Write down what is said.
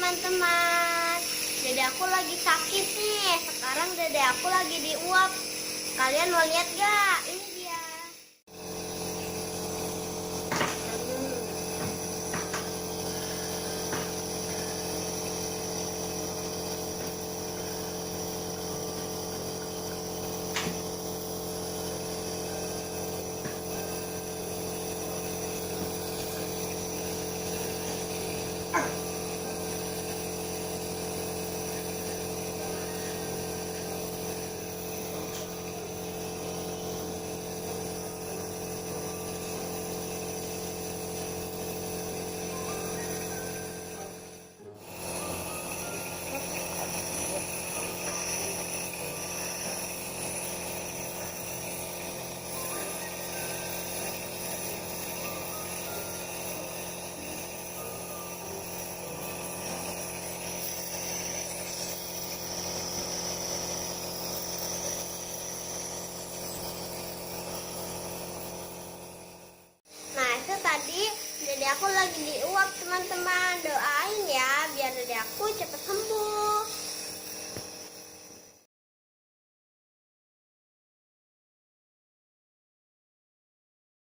teman-teman. Dede aku lagi sakit nih. Sekarang dede aku lagi diuap. Kalian mau lihat gak? Ini dia. Nah, itu tadi dede aku lagi diuap, teman-teman. Doain ya biar dede aku cepat sembuh.